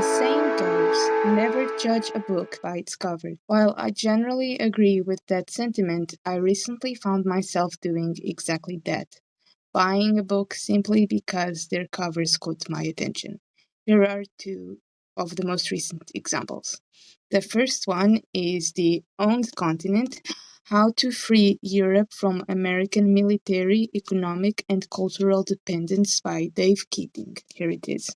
saying goes, never judge a book by its cover. While I generally agree with that sentiment, I recently found myself doing exactly that, buying a book simply because their covers caught my attention. Here are two of the most recent examples. The first one is The Owned Continent: How to Free Europe from American Military, Economic, and Cultural Dependence by Dave Keating. Here it is.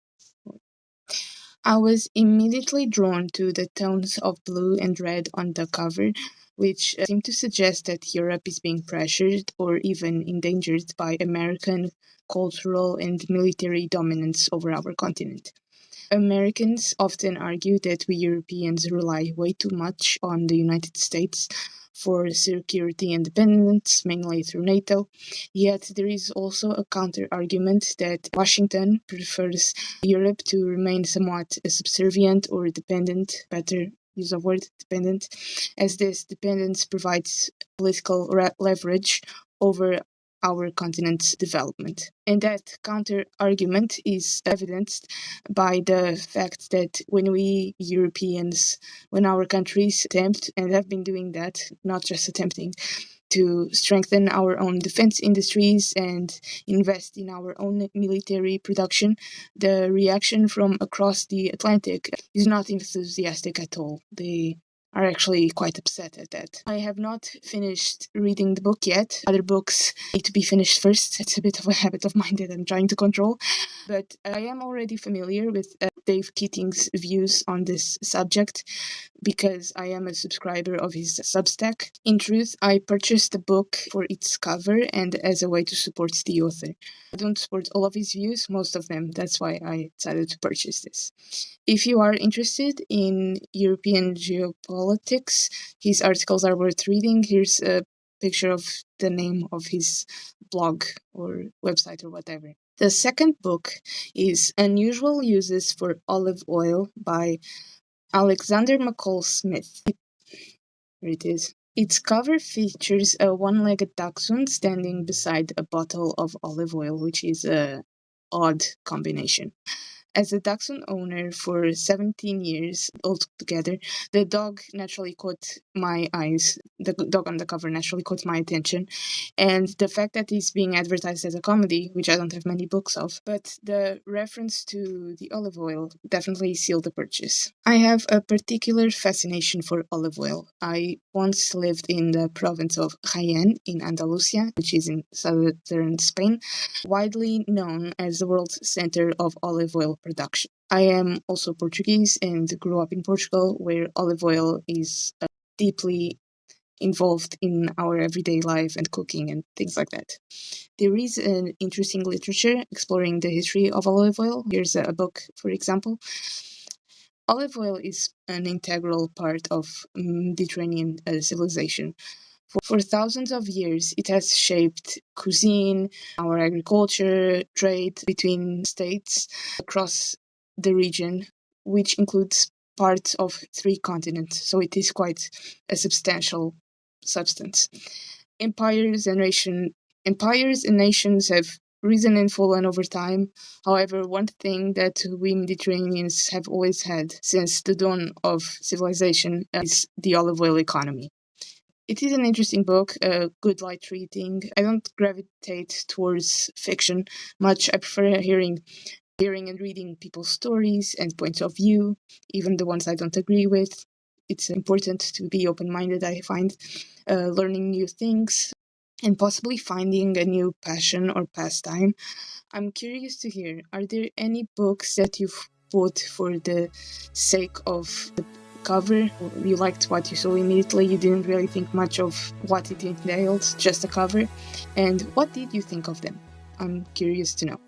I was immediately drawn to the tones of blue and red on the cover, which seem to suggest that Europe is being pressured or even endangered by American cultural and military dominance over our continent. Americans often argue that we Europeans rely way too much on the United States for security independence, mainly through NATO. Yet there is also a counter argument that Washington prefers Europe to remain somewhat subservient or dependent, better use of word dependent, as this dependence provides political leverage over our continent's development. And that counter argument is evidenced by the fact that when we Europeans, when our countries attempt, and have been doing that, not just attempting, to strengthen our own defense industries and invest in our own military production, the reaction from across the Atlantic is not enthusiastic at all. They are actually quite upset at that. I have not finished reading the book yet. Other books need to be finished first. It's a bit of a habit of mine that I'm trying to control. But I am already familiar with Dave Keating's views on this subject because I am a subscriber of his Substack. In truth, I purchased the book for its cover and as a way to support the author. I don't support all of his views, most of them. That's why I decided to purchase this. If you are interested in European geopolitics, his articles are worth reading. Here's a picture of the name of his blog or website or whatever. The second book is Unusual Uses for Olive Oil by Alexander McCall Smith. Here it is. Its cover features a one-legged dachshund standing beside a bottle of olive oil, which is a odd combination. As a dachshund owner for 17 years altogether, the dog naturally caught my eyes. The dog on the cover naturally caught my attention. And the fact that it's being advertised as a comedy, which I don't have many books of, but the reference to the olive oil definitely sealed the purchase. I have a particular fascination for olive oil. I once lived in the province of Jaén in Andalusia, which is in southern Spain, widely known as the world's center of olive oil production. I am also Portuguese and grew up in Portugal, where olive oil is deeply involved in our everyday life and cooking and things like that. There is an interesting literature exploring the history of olive oil. Here's a book, for example. Olive oil is an integral part of Mediterranean civilization. For thousands of years, it has shaped cuisine, our agriculture, trade between states across the region, which includes parts of 3 continents, so it is quite a substantial substance. Empires and nations have risen and fallen over time. However, one thing that we Mediterraneans have always had since the dawn of civilization is the olive oil economy. It is an interesting book, a good light reading. I don't gravitate towards fiction much. I prefer hearing and reading people's stories and points of view, even the ones I don't agree with. It's important to be open-minded, I find, learning new things and possibly finding a new passion or pastime. I'm curious to hear, are there any books that you've bought for the sake of the cover? You liked what you saw immediately, you didn't really think much of what it entailed, just the cover. And what did you think of them? I'm curious to know.